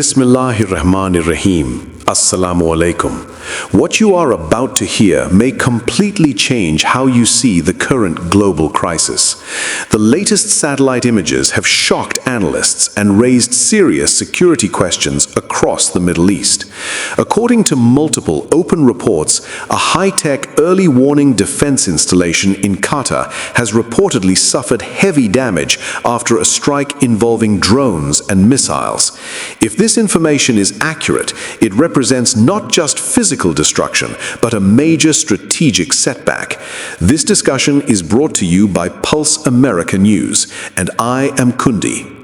Bismillahirrahmanirrahim. Assalamu alaikum. What you are about to hear may completely change how you see the current global crisis. The latest satellite images have shocked analysts and raised serious security questions across the Middle East. According to multiple open reports, a high-tech early warning defense installation in Qatar has reportedly suffered heavy damage after a strike involving drones and missiles. If this information is accurate, it represents not just physical destruction, but a major strategic setback. This discussion is brought to you by Pulse America News, and I am Kundi.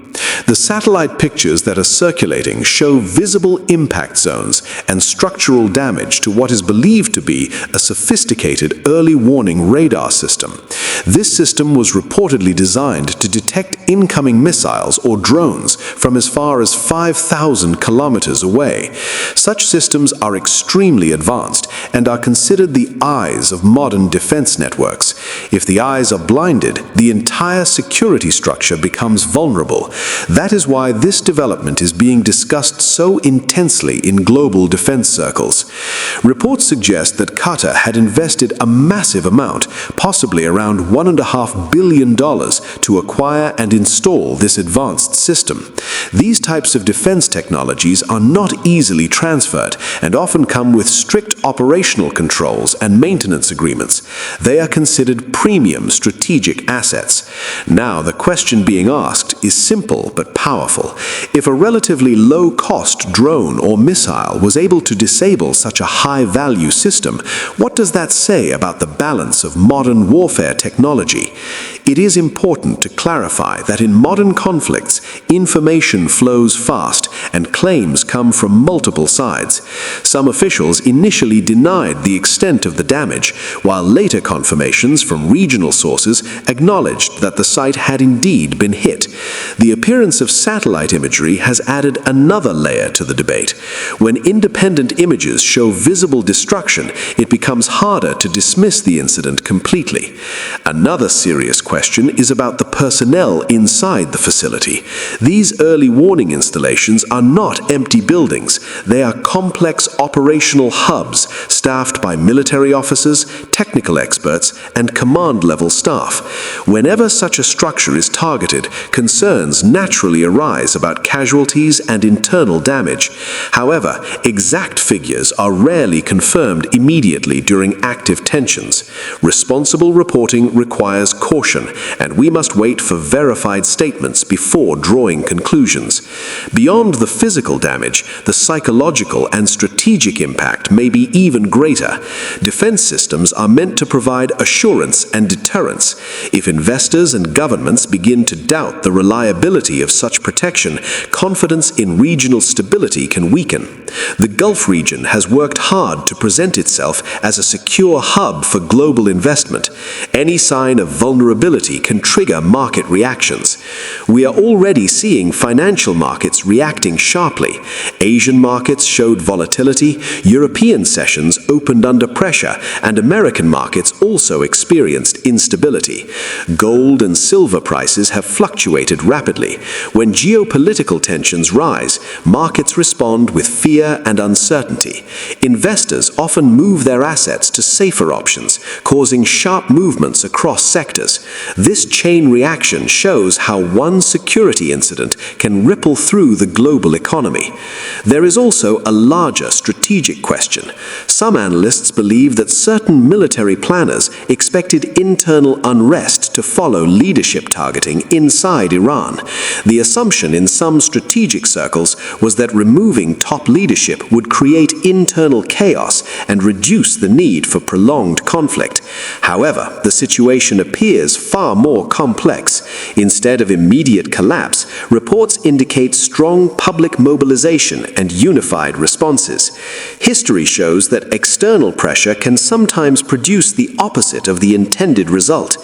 The satellite pictures that are circulating show visible impact zones and structural damage to what is believed to be a sophisticated early warning radar system. This system was reportedly designed to detect incoming missiles or drones from as far as 5,000 kilometers away. Such systems are extremely advanced and are considered the eyes of modern defense networks. If the eyes are blinded, the entire security structure becomes vulnerable. That is why this development is being discussed so intensely in global defense circles. Reports suggest that Qatar had invested a massive amount, possibly around $1.5 billion, to acquire and install this advanced system. These types of defense technologies are not easily transferred and often come with strict operational controls and maintenance agreements. They are considered premium strategic assets. Now, the question being asked is simple but powerful. If a relatively low-cost drone or missile was able to disable such a high-value system, what does that say about the balance of modern warfare technology? It is important to clarify that in modern conflicts, information flows fast and claims come from multiple sides. Some officials initially denied the extent of the damage, while later confirmations from regional sources acknowledged that the site had indeed been hit. The appearance of satellite imagery has added another layer to the debate. When independent images show visible destruction, it becomes harder to dismiss the incident completely. Another serious question is about the personnel inside the facility. These early warning installations are not empty buildings. They are complex operational hubs staffed by military officers, technical experts, and command-level staff. Whenever such a structure is targeted, concerns naturally arise about casualties and internal damage. However, exact figures are rarely confirmed immediately during active tensions. Responsible reporting requires caution, and we must wait for verified statements before drawing conclusions. Beyond the physical damage, the psychological and strategic impact may be even greater. Defense systems are meant to provide assurance and deterrence. If investors and governments begin to doubt the reliability of such protection, confidence in regional stability can weaken. The Gulf region has worked hard to present itself as a secure hub for global investment. Any sign of vulnerability can trigger market reactions. We are already seeing financial markets reacting sharply. Asian markets showed volatility, European sessions opened under pressure, and American markets also experienced instability. Gold and silver prices have fluctuated rapidly. When geopolitical tensions rise, markets respond with fear and uncertainty. Investors often move their assets to safer options, causing sharp movements across sectors. This chain reaction shows how one security incident can ripple through the global economy. There is also a larger strategic question. Some analysts believe that certain military planners expected internal unrest to follow leadership targeting inside Iran. The assumption in some strategic circles was that removing top leadership would create internal chaos and reduce the need for prolonged conflict. However, the situation appears far more complex. Instead of immediate collapse, reports indicate strong public mobilization and unified responses. History shows that external pressure can sometimes produce the opposite of the intended result.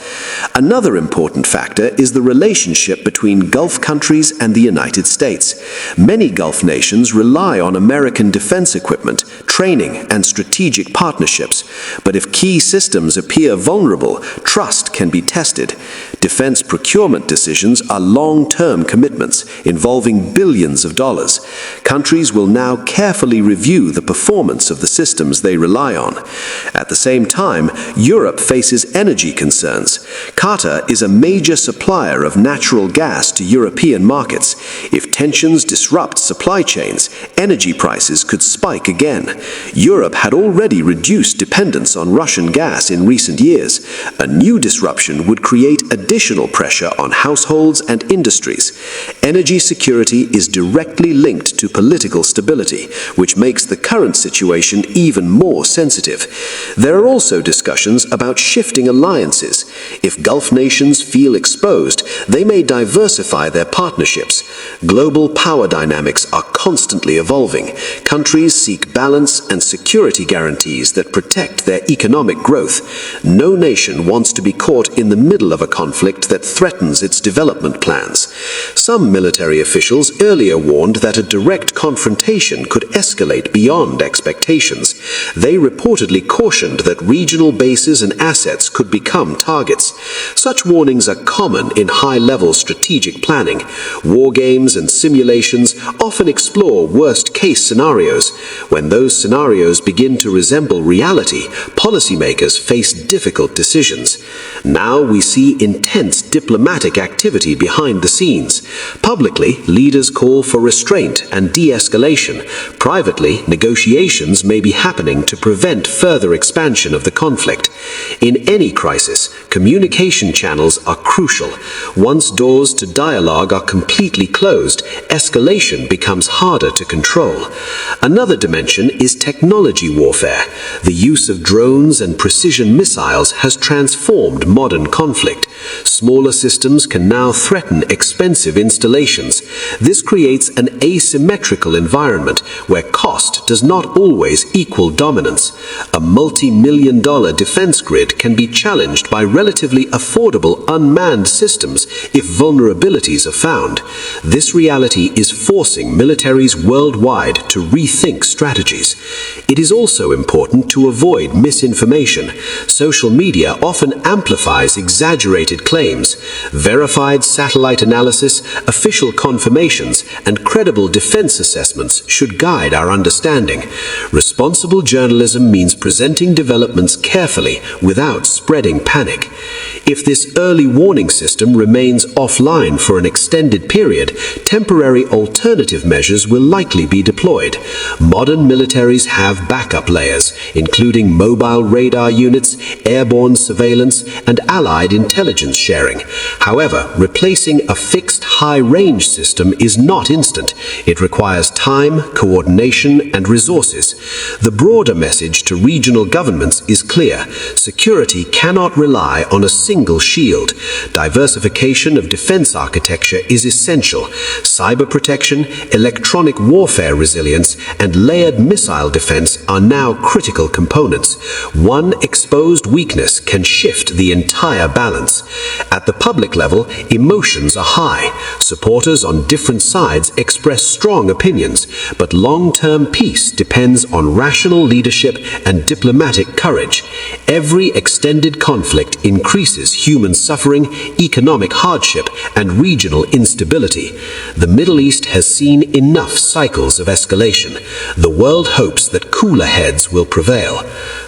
Another important factor is the relationship between Gulf countries and the United States. Many Gulf nations rely on American defense equipment, training, and strategic partnerships. But if key systems appear vulnerable, trust can be tested. Defense procurement decisions are long-term commitments involving billions of dollars. Countries will now carefully review the performance of the systems they rely on. At the same time, Europe faces energy concerns. Qatar is a major supplier of natural gas to European markets. If tensions disrupt supply chains, energy prices could spike again. Europe had already reduced dependence on Russian gas in recent years. A new disruption would create additional pressure on households and industries. Energy security is directly linked to political stability, which makes the current situation even more sensitive. There are also discussions about shifting alliances. If Gulf nations feel exposed, they may diversify their partnerships. Global power dynamics are constantly evolving. Countries seek balance and security guarantees that protect their economic growth. No nation wants to be caught in the middle of a conflict that threatens its development plans. Some military officials earlier warned that a direct confrontation could escalate beyond expectations. They reportedly cautioned that regional bases and assets could become targets. Such warnings are common in high-level strategic planning. War games and simulations often explore worst-case scenarios. When those scenarios begin to resemble reality, policymakers face difficult decisions. Now we see intense diplomatic activity behind the scenes. Publicly, leaders call for restraint and de-escalation. Privately, negotiations may be happening to prevent further expansion of the conflict. In any crisis, communication channels are crucial. Once doors to dialogue are completely closed, escalation becomes harder to control. Another dimension is technology warfare. The use of drones and precision missiles has transformed modern conflict. Smaller systems can now threaten expensive installations. This creates an asymmetrical environment where cost does not always equal dominance. A multi-million-dollar defense grid can be challenged by relatively affordable unmanned systems if vulnerabilities are found. This reality is forcing militaries worldwide to rethink strategies. It is also important to avoid misinformation. Social media often amplifies exaggerated claims. Verified satellite analysis, official confirmations, and credible defense assessments should guide our understanding. Responsible journalism means presenting developments carefully without spreading panic. If this early warning system remains offline for an extended period, temporary alternative measures will likely be deployed. Modern militaries have backup layers, including mobile radar units, airborne surveillance, and allied intelligence sharing. However, replacing a fixed high-range system is not instant. It requires time, coordination, and resources. The broader message to regional governments is clear. Security cannot rely on a single shield. Diversification of defense architecture is essential. Cyber protection, electronic warfare resilience, and layered missile defense are now critical components. One exposed weakness can shift the entire balance. At the public level, emotions are high. Supporters on different sides express strong opinions, but long-term peace depends on rational leadership and diplomatic courage. Every extended conflict increases human suffering, economic hardship, and regional instability. The Middle East has seen enough cycles of escalation. The world hopes that cooler heads will prevail.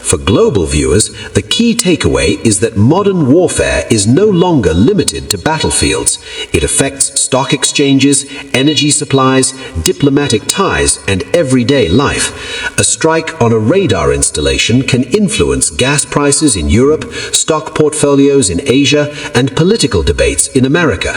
For global viewers, the key takeaway is that modern warfare is no longer limited to battlefields. It affects stock exchanges, energy supplies, diplomatic ties, and everyday life. A strike on a radar installation can influence gas prices in Europe, stock portfolios in Asia, and political debates in America.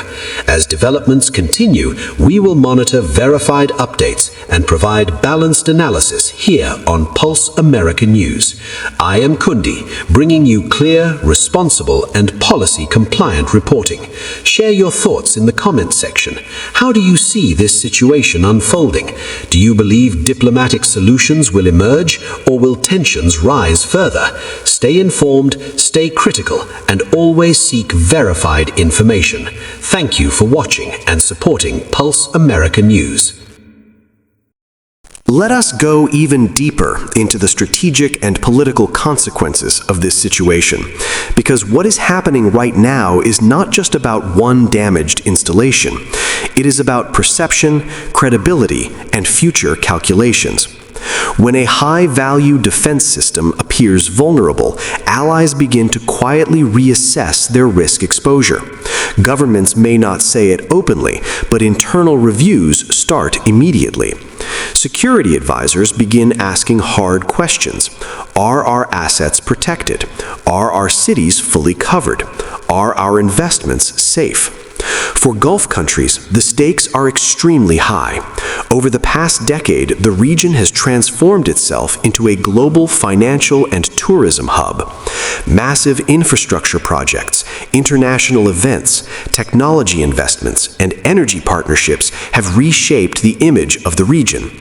As developments continue, we will monitor verified updates and provide balanced analysis here on Pulse America News. I am Kundi, bringing you clear, responsible, and policy-compliant reporting. Share your thoughts in the comments section. How do you see this situation unfolding? Do you believe diplomatic solutions will emerge, or will tensions rise further? Stay informed, stay critical, and always seek verified information. Thank you for watching and supporting Pulse America News. Let us go even deeper into the strategic and political consequences of this situation, because what is happening right now is not just about one damaged installation. It is about perception, credibility, and future calculations. When a high-value defense system appears vulnerable, allies begin to quietly reassess their risk exposure. Governments may not say it openly, but internal reviews start immediately. Security advisors begin asking hard questions. Are our assets protected? Are our cities fully covered? Are our investments safe? For Gulf countries, the stakes are extremely high. Over the past decade, the region has transformed itself into a global financial and tourism hub. Massive infrastructure projects, international events, technology investments, and energy partnerships have reshaped the image of the region.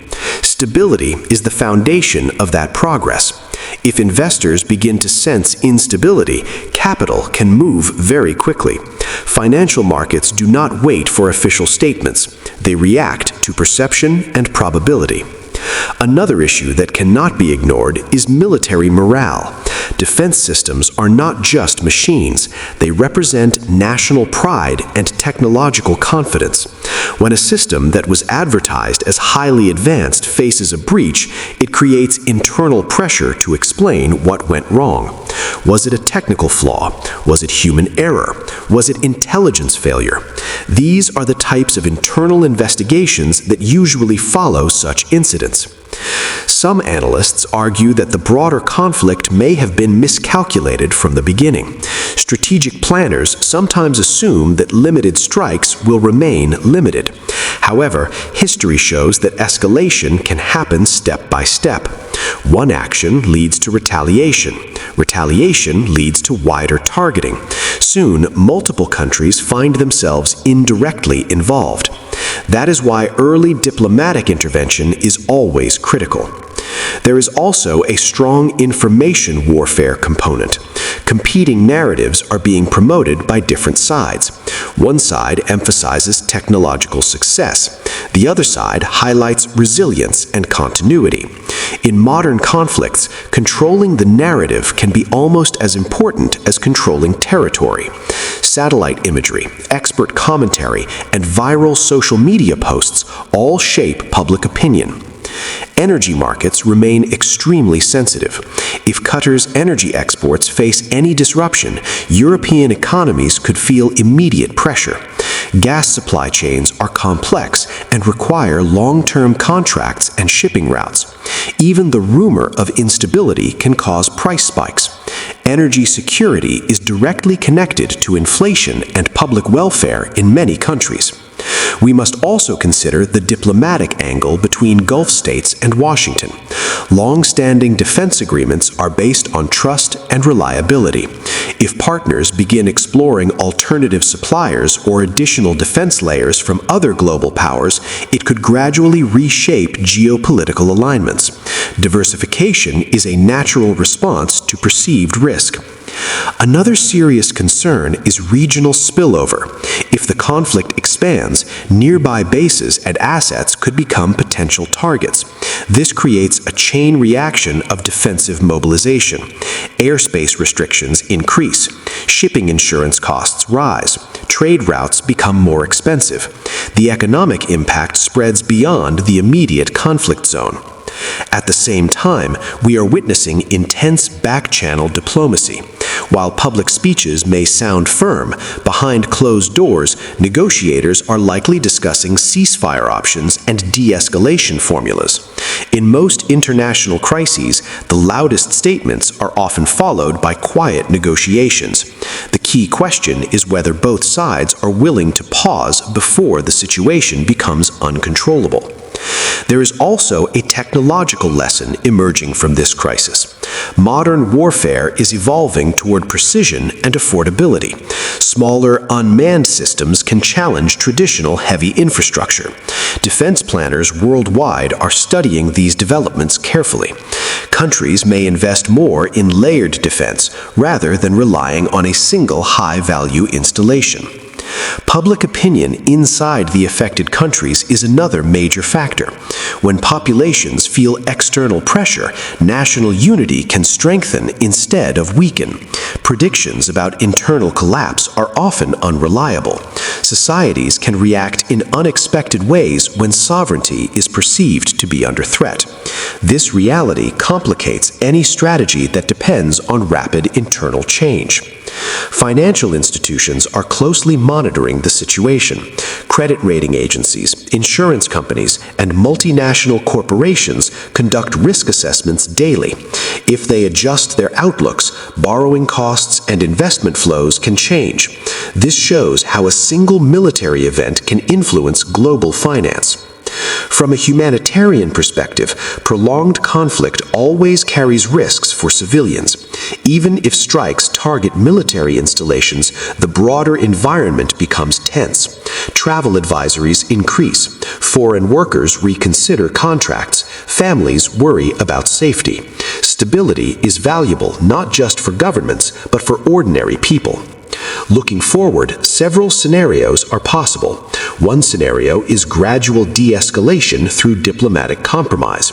Stability is the foundation of that progress. If investors begin to sense instability, capital can move very quickly. Financial markets do not wait for official statements. They react to perception and probability. Another issue that cannot be ignored is military morale. Defense systems are not just machines. They represent national pride and technological confidence. When a system that was advertised as highly advanced faces a breach, it creates internal pressure to explain what went wrong. Was it a technical flaw? Was it human error? Was it intelligence failure? These are the types of internal investigations that usually follow such incidents. Some analysts argue that the broader conflict may have been miscalculated from the beginning. Strategic planners sometimes assume that limited strikes will remain limited. However, history shows that escalation can happen step by step. One action leads to retaliation. Retaliation leads to wider targeting. Soon, multiple countries find themselves indirectly involved. That is why early diplomatic intervention is always critical. There is also a strong information warfare component. Competing narratives are being promoted by different sides. One side emphasizes technological success. The other side highlights resilience and continuity. In modern conflicts, controlling the narrative can be almost as important as controlling territory. Satellite imagery, expert commentary, and viral social media posts all shape public opinion. Energy markets remain extremely sensitive. If Qatar's energy exports face any disruption, European economies could feel immediate pressure. Gas supply chains are complex and require long-term contracts and shipping routes. Even the rumor of instability can cause price spikes. Energy security is directly connected to inflation and public welfare in many countries. We must also consider the diplomatic angle between Gulf states and Washington. Long-standing defense agreements are based on trust and reliability. If partners begin exploring alternative suppliers or additional defense layers from other global powers, it could gradually reshape geopolitical alignments. Diversification is a natural response to perceived risk. Another serious concern is regional spillover. If the conflict expands, nearby bases and assets could become potential targets. This creates a chain reaction of defensive mobilization. Airspace restrictions increase. Shipping insurance costs rise. Trade routes become more expensive. The economic impact spreads beyond the immediate conflict zone. At the same time, we are witnessing intense back-channel diplomacy. While public speeches may sound firm, behind closed doors, negotiators are likely discussing ceasefire options and de-escalation formulas. In most international crises, the loudest statements are often followed by quiet negotiations. The key question is whether both sides are willing to pause before the situation becomes uncontrollable. There is also a technological lesson emerging from this crisis. Modern warfare is evolving toward precision and affordability. Smaller, unmanned systems can challenge traditional heavy infrastructure. Defense planners worldwide are studying these developments carefully. Countries may invest more in layered defense rather than relying on a single high-value installation. Public opinion inside the affected countries is another major factor. When populations feel external pressure, national unity can strengthen instead of weaken. Predictions about internal collapse are often unreliable. Societies can react in unexpected ways when sovereignty is perceived to be under threat. This reality complicates any strategy that depends on rapid internal change. Financial institutions are closely monitoring the situation. Credit rating agencies, insurance companies, and multinational corporations conduct risk assessments daily. If they adjust their outlooks, borrowing costs and investment flows can change. This shows how a single military event can influence global finance. From a humanitarian perspective, prolonged conflict always carries risks for civilians. Even if strikes target military installations, the broader environment becomes tense. Travel advisories increase. Foreign workers reconsider contracts. Families worry about safety. Stability is valuable not just for governments, but for ordinary people. Looking forward, several scenarios are possible. One scenario is gradual de-escalation through diplomatic compromise.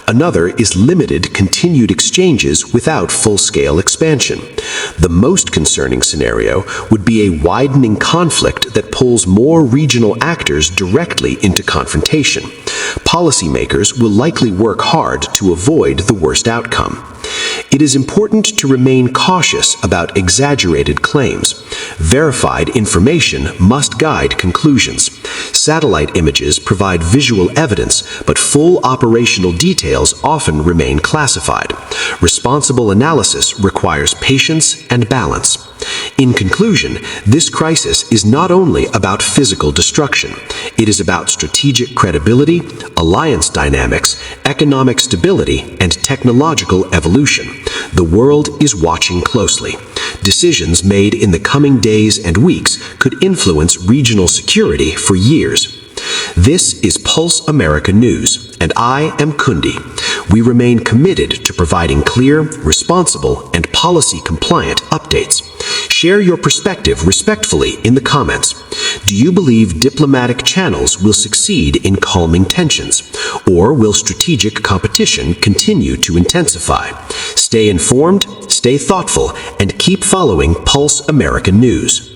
Another is limited continued exchanges without full-scale expansion. The most concerning scenario would be a widening conflict that pulls more regional actors directly into confrontation. Policymakers will likely work hard to avoid the worst outcome. It is important to remain cautious about exaggerated claims. Verified information must guide conclusions. Satellite images provide visual evidence, but full operational details often remain classified. Responsible analysis requires patience and balance. In conclusion, this crisis is not only about physical destruction. It is about strategic credibility, alliance dynamics, economic stability, and technological evolution. The world is watching closely. Decisions made in the coming days and weeks could influence regional security for years. This is Pulse America News, and I am Kundi. We remain committed to providing clear, responsible, and policy-compliant updates. Share your perspective respectfully in the comments. Do you believe diplomatic channels will succeed in calming tensions, or will strategic competition continue to intensify? Stay informed, stay thoughtful, and keep following Pulse America News.